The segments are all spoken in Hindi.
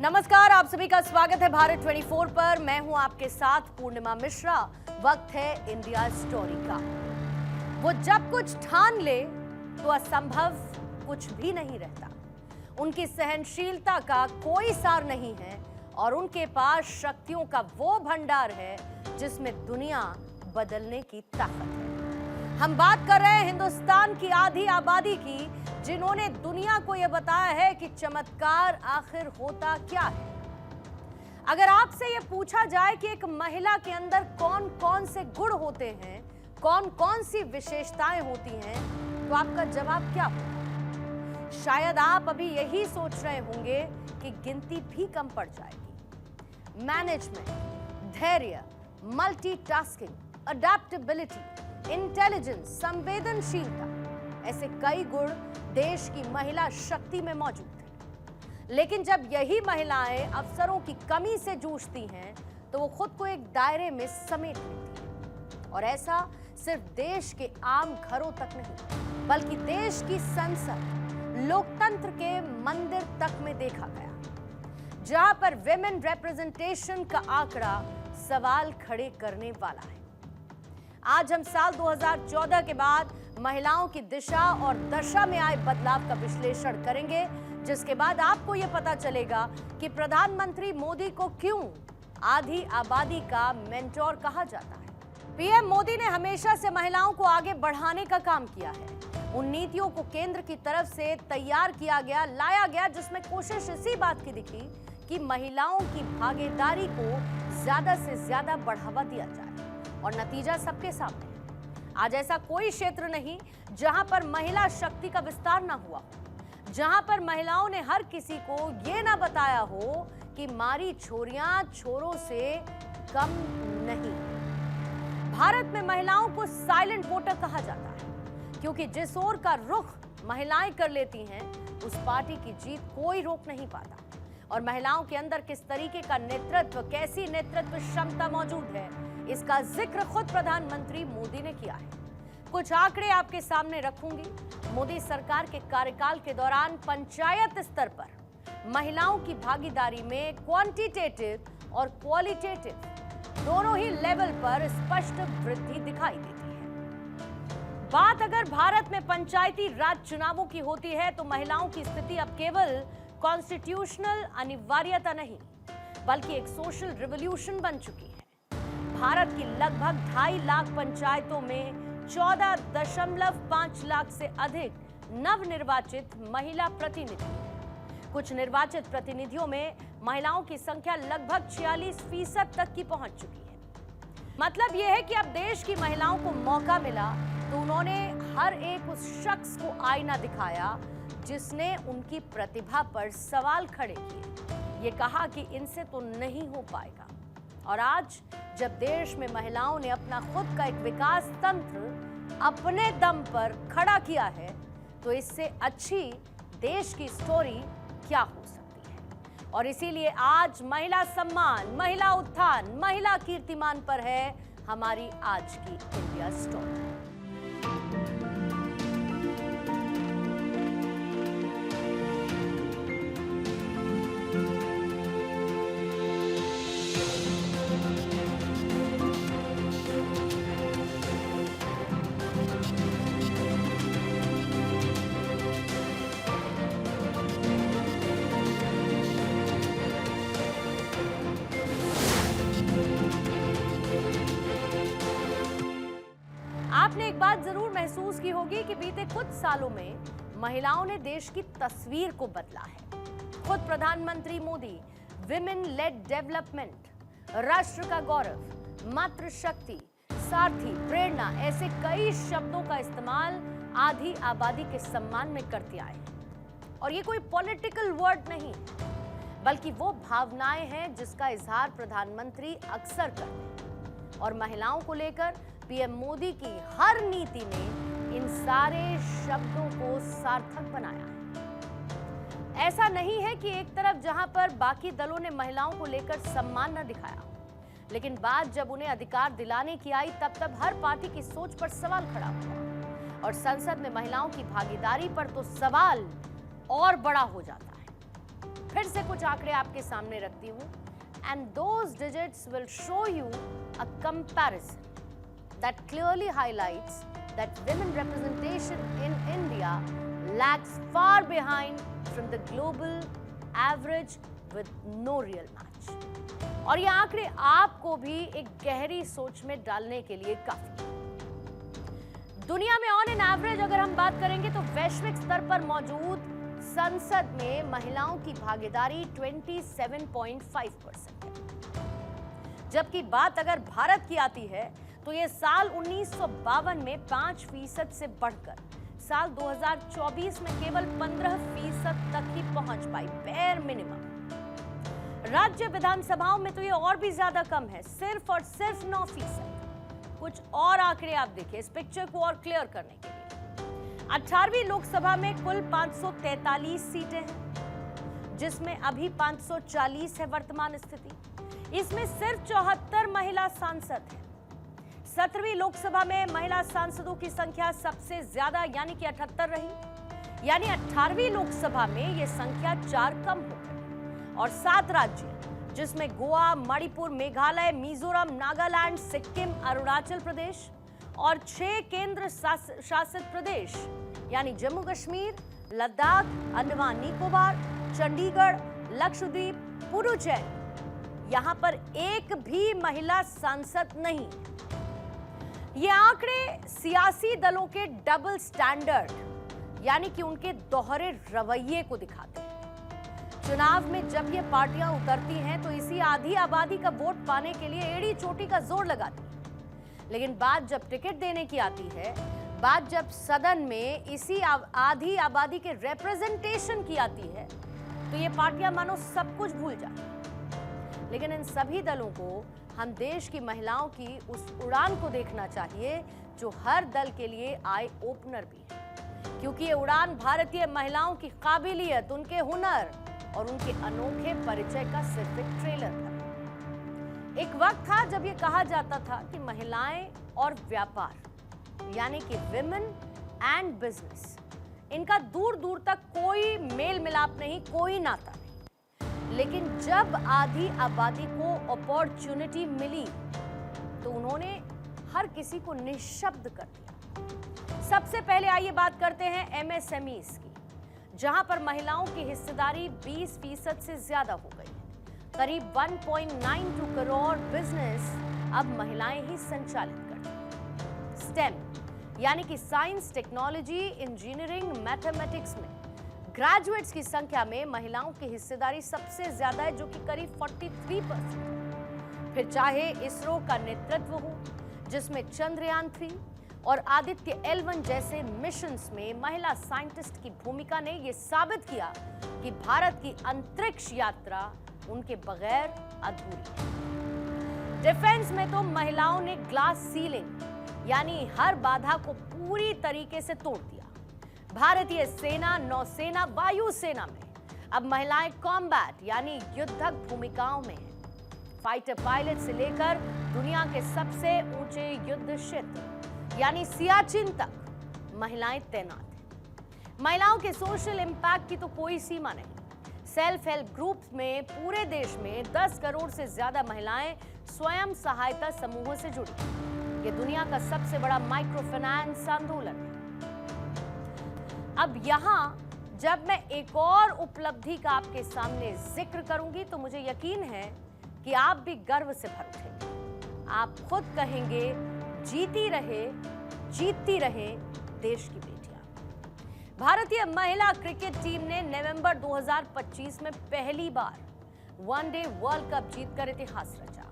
नमस्कार, आप सभी का स्वागत है भारत 24 पर। मैं हूं आपके साथ पूर्णिमा मिश्रा। वक्त है इंडिया स्टोरी का। वो जब कुछ ठान ले तो असंभव कुछ भी नहीं रहता। उनकी सहनशीलता का कोई सार नहीं है और उनके पास शक्तियों का वो भंडार है जिसमें दुनिया बदलने की ताकत है। हम बात कर रहे हैं हिंदुस्तान की आधी आबादी की, जिन्होंने दुनिया को यह बताया है कि चमत्कार आखिर होता क्या है। अगर आपसे यह पूछा जाए कि एक महिला के अंदर कौन कौन से गुण होते हैं, कौन कौन सी विशेषताएं होती हैं, तो आपका जवाब क्या होगा? शायद आप अभी यही सोच रहे होंगे कि गिनती भी कम पड़ जाएगी। मैनेजमेंट, धैर्य, मल्टीटास्किंग, अडैप्टेबिलिटी, इंटेलिजेंस, संवेदनशीलता, ऐसे कई गुण देश की महिला शक्ति में मौजूद है। लेकिन जब यही महिलाएं अवसरों की कमी से जूझती हैं तो वो खुद को एक दायरे में समेट लेती हैं। और ऐसा सिर्फ देश के आम घरों तक नहीं, बल्कि देश की संसद, लोकतंत्र के मंदिर तक में देखा गया, जहां पर विमेन रिप्रेजेंटेशन का आंकड़ा सवाल खड़े करने वाला है। आज हम साल 2014 के बाद महिलाओं की दिशा और दशा में आए बदलाव का विश्लेषण करेंगे, जिसके बाद आपको यह पता चलेगा कि प्रधानमंत्री मोदी को क्यों आधी आबादी का मेंटोर कहा जाता है। पीएम मोदी ने हमेशा से महिलाओं को आगे बढ़ाने का काम किया है। उन नीतियों को केंद्र की तरफ से तैयार किया गया, लाया गया, जिसमें कोशिश इसी बात की दिखी कि महिलाओं की भागीदारी को ज्यादा से ज्यादा बढ़ावा दिया जाए, और नतीजा सबके सामने। आज ऐसा कोई क्षेत्र नहीं जहां पर महिला शक्ति का विस्तार ना हुआ, जहां पर महिलाओं ने हर किसी को ये ना बताया हो कि मारी छोरियां छोरों से कम नहीं। भारत में महिलाओं को साइलेंट वोटर कहा जाता है, क्योंकि जिस ओर का रुख महिलाएं कर लेती हैं, उस पार्टी की जीत कोई रोक नहीं पाता। और महिलाओं के अंदर किस तरीके का नेतृत्व, कैसी नेतृत्व क्षमता मौजूद है, इसका जिक्र खुद प्रधानमंत्री मोदी ने किया है। कुछ आंकड़े आपके सामने रखूंगी। मोदी सरकार के कार्यकाल के दौरान पंचायत स्तर पर महिलाओं की भागीदारी में क्वांटिटेटिव और क्वालिटेटिव दोनों ही लेवल पर स्पष्ट वृद्धि दिखाई देती है। बात अगर भारत में पंचायती राज चुनावों की होती है तो महिलाओं की स्थिति अब केवल कॉन्स्टिट्यूशनल अनिवार्यता नहीं, बल्कि एक सोशल रिवॉल्यूशन बन चुकी है। भारत की लगभग 2.5 लाख पंचायतों में 14.5 लाख से अधिक नवनिर्वाचित महिला प्रतिनिधि हैं। कुछ निर्वाचित प्रतिनिधियों में महिलाओं की संख्या लगभग 46% तक की पहुंच चुकी है। मतलब यह है कि अब देश की महिलाओं को मौका मिला तो उन्होंने हर एक उस शख्स को आईना दिखाया जिसने उनकी प्रतिभा पर सवाल खड़े किए। ये कहा कि इनसे तो नहीं हो पाएगा। और आज जब देश में महिलाओं ने अपना खुद का एक विकास तंत्र अपने दम पर खड़ा किया है, तो इससे अच्छी देश की स्टोरी क्या हो सकती है। और इसीलिए आज महिला सम्मान, महिला उत्थान, महिला कीर्तिमान पर है हमारी आज की इंडिया स्टोरी। आपने एक बात जरूर महसूस की होगी कि बीते कुछ सालों में महिलाओं ने देश की तस्वीर को बदला है। खुद प्रधानमंत्री मोदी विमेन लेड डेवलपमेंट, राष्ट्र का गौरव, मातृशक्ति, सारथी, प्रेरणा, ऐसे कई शब्दों का इस्तेमाल आधी आबादी के सम्मान में करते आए हैं। और ये कोई पॉलिटिकल वर्ड नहीं, बल्कि वो भावनाएं हैं जिसका इजहार प्रधानमंत्री अक्सर करते हैं। और महिलाओं को लेकर पीएम मोदी की हर नीति ने इन सारे शब्दों को सार्थक बनाया है। ऐसा नहीं है कि एक तरफ जहां पर बाकी दलों ने महिलाओं को लेकर सम्मान न दिखाया, लेकिन बात जब उन्हें अधिकार दिलाने की आई तब हर पार्टी की सोच पर सवाल खड़ा हुआ। और संसद में महिलाओं की भागीदारी पर तो सवाल और बड़ा हो जाता है। फिर से कुछ आंकड़े आपके सामने रखती हूं, and those digits will show you a comparison that clearly highlights that women representation in India lags far behind from the global average with no real match. और ये आंकड़े आपको भी एक गहरी सोच में डालने के लिए काफी। दुनिया में ऑन एन एवरेज अगर हम बात करेंगे तो वैश्विक स्तर पर मौजूद संसद में महिलाओं की भागीदारी 27.5% है, जबकि बात अगर भारत की आती है तो ये साल 1952 में 5% से बढ़कर साल 2024 में केवल 15% तक ही पहुंच पाई, बेयर मिनिमम। राज्य विधानसभाओं में तो ये और भी ज्यादा कम है, सिर्फ और सिर्फ 9%। कुछ और आंकड़े आप देखिए इस पिक्चर को और क्लियर करने के लिए। 18वीं लोकसभा में कुल 543 सीटें हैं, जिसमें अभी 540 है वर्तमान स्थिति। इसमें सिर्फ 74 महिला सांसद हैं। 17वीं लोकसभा में महिला सांसदों की संख्या सबसे ज्यादा यानी कि 78 रही, यानी 18वीं लोकसभा में यह संख्या 4 कम हो गई। और 7 राज्य जिसमें गोवा, मणिपुर, मेघालय, मिजोरम, नागालैंड, सिक्किम, अरुणाचल प्रदेश और 6 केंद्र शासित प्रदेश यानी जम्मू कश्मीर, लद्दाख, अंडमान निकोबार, चंडीगढ़, लक्षद्वीप, पुडुचेरी, यहां पर एक भी महिला सांसद नहीं। ये आंकड़े सियासी दलों के डबल स्टैंडर्ड यानी कि उनके दोहरे रवैये को दिखाते हैं। चुनाव में जब ये पार्टियां उतरती हैं तो इसी आधी आबादी का वोट पाने के लिए एड़ी चोटी का जोर लगाती है, लेकिन बात जब टिकट देने की आती है, बात जब सदन में इसी आधी आबादी के रिप्रेजेंटेशन की आती है, तो ये पार्टियां मानो सब कुछ भूल जाती। लेकिन इन सभी दलों को हम देश की महिलाओं की उस उड़ान को देखना चाहिए जो हर दल के लिए आई ओपनर भी है, क्योंकि ये उड़ान भारतीय महिलाओं की काबिलियत, उनके हुनर और उनके अनोखे परिचय का सिर्फ एक ट्रेलर था। एक वक्त था जब ये कहा जाता था कि महिलाएं और व्यापार यानी कि विमेन एंड बिजनेस, इनका दूर दूर तक कोई मेल मिलाप नहीं, कोई नाता नहीं। लेकिन जब आधी आबादी को अपॉर्चुनिटी मिली तो उन्होंने हर किसी को निःशब्द कर दिया। सबसे पहले आइए बात करते हैं एमएसएमईज की, जहां पर महिलाओं की हिस्सेदारी 20% से ज्यादा हो गई है। करीब 1.92 करोड़ बिजनेस अब महिलाएं ही संचालित करती हैं। स्टेम यानी कि साइंस, टेक्नोलॉजी, इंजीनियरिंग, मैथमेटिक्स में ग्रेजुएट्स की संख्या में महिलाओं की हिस्सेदारी सबसे ज्यादा है, जो कि करीब 43% है। फिर चाहे इसरो का नेतृत्व हो, जिसमें चंद्रयान 3 और आदित्य L1 जैसे मिशंस में महिला साइंटिस्ट की भूमिका ने यह साबित किया कि भारत की अंतरिक्ष यात्रा उनके बगैर अधूरी है। डिफेंस में तो महिलाओं ने ग्लास सीलिंग यानी हर बाधा को पूरी तरीके से तोड़ दिया। भारतीय सेना, नौसेना, वायुसेना में अब महिलाएं कॉम्बैट यानी युद्धक भूमिकाओं में हैं। फाइटर पायलट से लेकर दुनिया के सबसे ऊंचे युद्ध क्षेत्र यानी सियाचिन तक महिलाएं तैनात हैं। महिलाओं के सोशल इंपैक्ट की तो कोई सीमा नहीं। सेल्फ हेल्प ग्रुप्स में पूरे देश में 10 करोड़ से ज्यादा महिलाएं स्वयं सहायता समूहों से जुड़ी। ये दुनिया का सबसे बड़ा माइक्रो फाइनेंस आंदोलन है। अब यहां जब मैं एक और उपलब्धि का आपके सामने जिक्र करूंगी तो मुझे यकीन है कि आप भी गर्व से भर उठेंगे। आप खुद कहेंगे, जीती रहे देश की बेटियां। भारतीय महिला क्रिकेट टीम ने नवंबर 2025 में पहली बार वनडे वर्ल्ड कप जीतकर इतिहास रचा।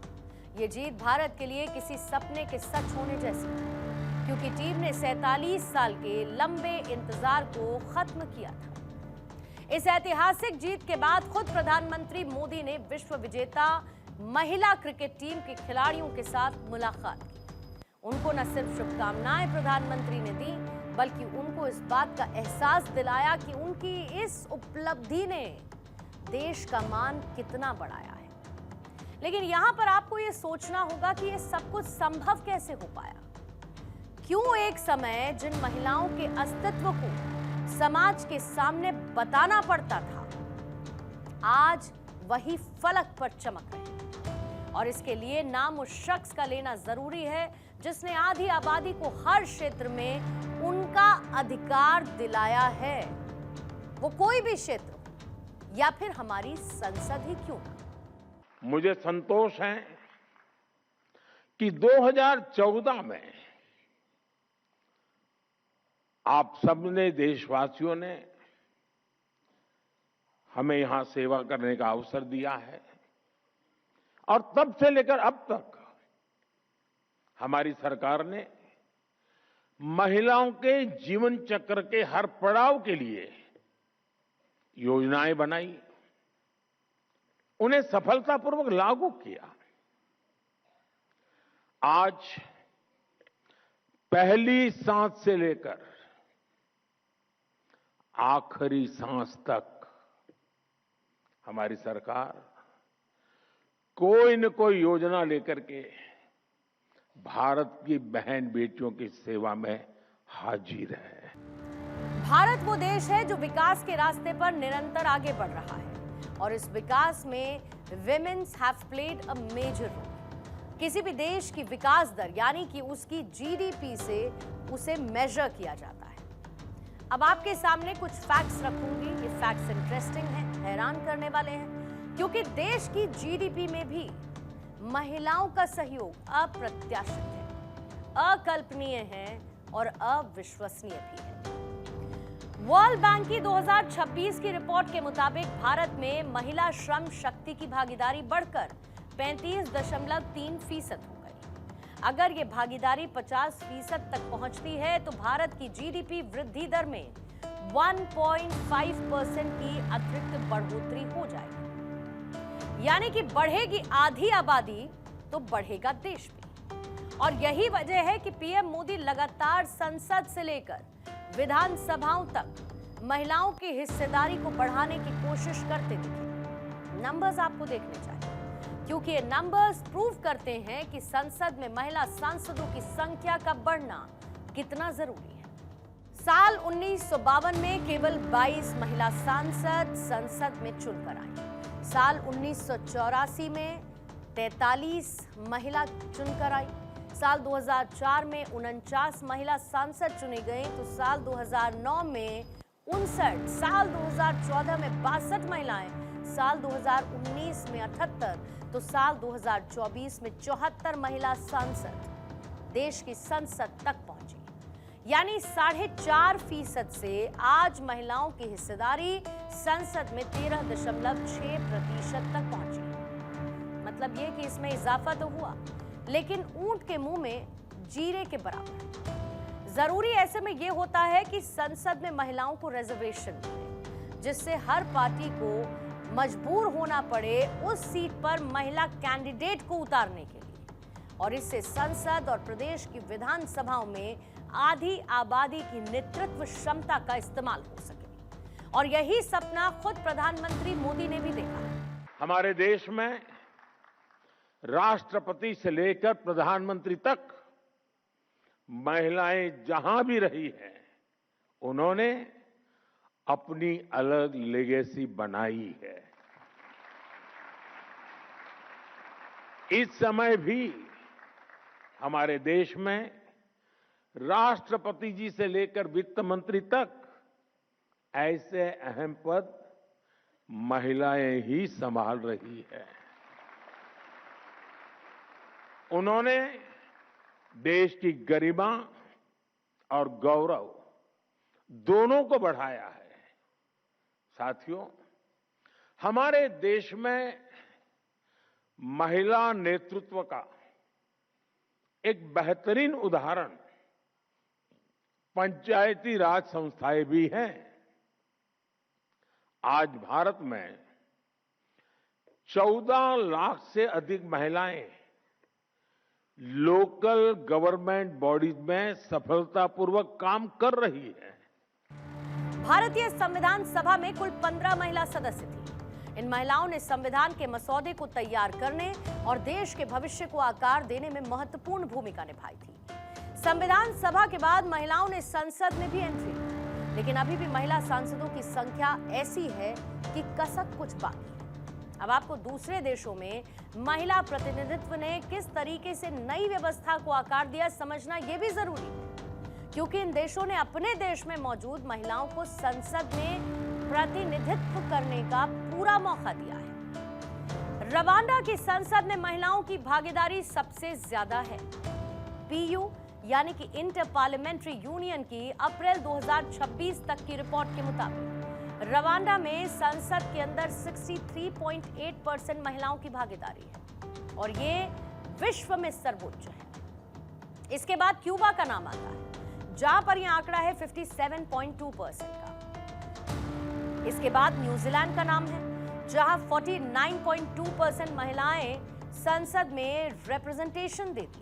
ये जीत भारत के लिए किसी सपने के सच होने जैसी है, क्योंकि टीम ने 47 साल के लंबे इंतजार को खत्म किया था। इस ऐतिहासिक जीत के बाद खुद प्रधानमंत्री मोदी ने विश्व विजेता महिला क्रिकेट टीम के खिलाड़ियों के साथ मुलाकात की। उनको न सिर्फ शुभकामनाएं प्रधानमंत्री ने दी, बल्कि उनको इस बात का एहसास दिलाया कि उनकी इस उपलब्धि ने देश का मान कितना बढ़ाया है। लेकिन यहां पर आपको यह सोचना होगा कि यह सब कुछ संभव कैसे हो पाया। क्यों एक समय जिन महिलाओं के अस्तित्व को समाज के सामने बताना पड़ता था, आज वही फलक पर चमक रहे हैं। और इसके लिए नाम उस शख्स का लेना जरूरी है जिसने आधी आबादी को हर क्षेत्र में उनका अधिकार दिलाया है, वो कोई भी क्षेत्र हो या फिर हमारी संसद ही क्यों ना। मुझे संतोष है कि 2014 में आप सबने, देशवासियों ने हमें यहां सेवा करने का अवसर दिया है और तब से लेकर अब तक हमारी सरकार ने महिलाओं के जीवन चक्र के हर पड़ाव के लिए योजनाएं बनाई, उन्हें सफलतापूर्वक लागू किया। आज पहली सांस से लेकर आखिरी सांस तक हमारी सरकार कोई न कोई योजना लेकर के भारत की बहन बेटियों की सेवा में हाजिर है। भारत वो देश है जो विकास के रास्ते पर निरंतर आगे बढ़ रहा है और इस विकास में womens have played a major role. किसी भी देश की विकास दर यानी कि उसकी जीडीपी से उसे मेजर किया जाता है। अब आपके सामने कुछ फैक्ट्स रखूंगी। ये फैक्ट्स इंटरेस्टिंग हैं, हैरान करने वाले हैं, क्योंकि देश की जीडीपी में भी महिलाओं का सहयोग अप्रत्याशित है, अकल्पनीय है और अविश्वसनीय भी है। वर्ल्ड बैंक की 2026 की रिपोर्ट के मुताबिक भारत में महिला श्रम शक्ति की भागीदारी बढ़कर 35.3% हो गई। अगर ये भागीदारी 50% तक पहुंचती है तो भारत की जीडीपी वृद्धि दर में 1.5% की अतिरिक्त बढ़ोतरी हो जाएगी। यानी कि बढ़ेगी आधी आबादी तो बढ़ेगा देश भी। और यही वजह है कि पीएम मोदी लगातार संसद से लेकर विधानसभाओं तक महिलाओं की हिस्सेदारी को बढ़ाने की कोशिश करते दिखे। नंबर्स आपको देखने चाहिए क्योंकि ये नंबर्स प्रूव करते हैं कि संसद में महिला सांसदों की संख्या का बढ़ना कितना जरूरी है। साल 1952 में केवल 22 महिला सांसद संसद में चुनकर आई। साल 1984 में 43 महिला चुनकर आई। साल 2004 में 49 महिला सांसद चुने गए तो साल 2009 में 59, साल 2014 में 62 महिलाएं, साल 2019 में 78 तो साल 2024 में 74 महिला सांसद देश की संसद तक पहुंची। यानी 4.5% से आज महिलाओं की हिस्सेदारी संसद में 13.6% तक पहुंची। मतलब ये कि इसमें इजाफा तो हुआ लेकिन ऊंट के मुंह में जीरे के बराबर। जरूरी ऐसे में यह होता है कि संसद में महिलाओं को रिजर्वेशन मिले, जिससे हर पार्टी को मजबूर होना पड़े उस सीट पर महिला कैंडिडेट को उतारने के लिए और इससे संसद और प्रदेश की विधानसभाओं में आधी आबादी की नेतृत्व क्षमता का इस्तेमाल हो सके। और यही सपना खुद प्रधानमंत्री मोदी ने भी देखा है। हमारे देश में राष्ट्रपति से लेकर प्रधानमंत्री तक महिलाएं जहां भी रही हैं, उन्होंने अपनी अलग लेगेसी बनाई है। इस समय भी हमारे देश में राष्ट्रपति जी से लेकर वित्त मंत्री तक ऐसे अहम पद महिलाएं ही संभाल रही है। उन्होंने देश की गरिमा और गौरव दोनों को बढ़ाया है। साथियों, हमारे देश में महिला नेतृत्व का एक बेहतरीन उदाहरण पंचायती राज संस्थाएं भी हैं। आज भारत में 14 लाख से अधिक महिलाएं लोकल गवर्नमेंट बॉडीज में सफलतापूर्वक काम कर रही है। भारतीय संविधान सभा में कुल 15 महिला सदस्य थी। इन महिलाओं ने संविधान के मसौदे को तैयार करने और देश के भविष्य को आकार देने में महत्वपूर्ण भूमिका निभाई थी। संविधान सभा के बाद महिलाओं ने संसद में भी एंट्री ली। लेकिन अभी भी महिला सांसदों की संख्या ऐसी है कि कसक कुछ बाकी है। अब आपको दूसरे देशों में महिला प्रतिनिधित्व ने किस तरीके से नई व्यवस्था को आकार दिया समझना यह भी जरूरी है, क्योंकि इन देशों ने अपने देश में मौजूद महिलाओं को संसद में प्रतिनिधित्व करने का पूरा मौका दिया है। रवांडा की संसद में महिलाओं की भागीदारी सबसे ज्यादा है। पीयू यानी कि इंटर पार्लियामेंट्री यूनियन की अप्रैल 2026 तक की रिपोर्ट के मुताबिक रवांडा में संसद के अंदर 63.8% महिलाओं की भागीदारी है और ये विश्व में सर्वोच्च है। इसके बाद क्यूबा का नाम आता है, जहां पर यह आंकड़ा है 57.2% का। इसके बाद न्यूजीलैंड का नाम है, जहां 49.2% महिलाएं संसद में रिप्रेजेंटेशन देती।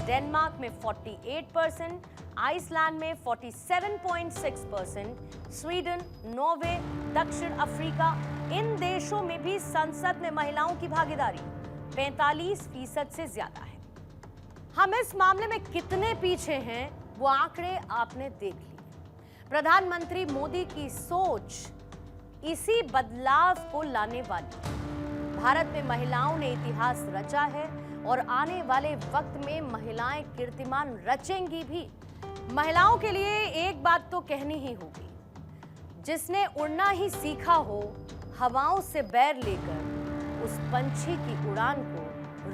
डेनमार्क में 48%, आइसलैंड में 47.6%, स्वीडन, नॉर्वे, दक्षिण अफ्रीका, इन देशों में भी संसद में महिलाओं की भागीदारी 45% से ज्यादा है। हम इस मामले में कितने पीछे हैं वो आंकड़े आपने देख लिए। प्रधानमंत्री मोदी की सोच इसी बदलाव को लाने वाली है। भारत में महिलाओं ने इतिहास रचा है और आने वाले वक्त में महिलाएं कीर्तिमान रचेंगी भी। महिलाओं के लिए एक बात तो कहनी ही होगी, जिसने उड़ना ही सीखा हो, हवाओं से बैर लेकर उस पंछी की उड़ान को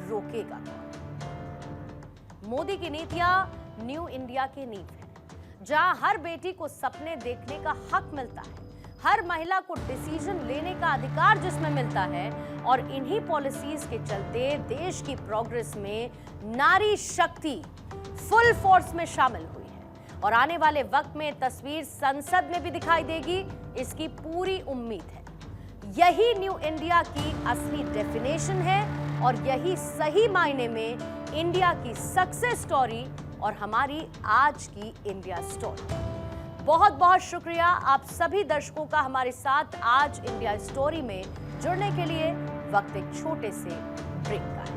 रोकेगा कौन। मोदी की नीतियां न्यू इंडिया की नींव है, जहां हर बेटी को सपने देखने का हक मिलता है, हर महिला को डिसीजन लेने का अधिकार जिसमें मिलता है, और इन्हीं पॉलिसीज के चलते देश की प्रोग्रेस में नारी शक्ति फुल फोर्स में शामिल हुई है और आने वाले वक्त में तस्वीर संसद में भी दिखाई देगी, इसकी पूरी उम्मीद है। यही न्यू इंडिया की असली डेफिनेशन है और यही सही मायने में इंडिया की सक्सेस स्टोरी और हमारी आज की इंडिया स्टोरी। बहुत बहुत शुक्रिया आप सभी दर्शकों का हमारे साथ आज इंडिया स्टोरी में जुड़ने के लिए। वक्त एक छोटे से ब्रेक का है।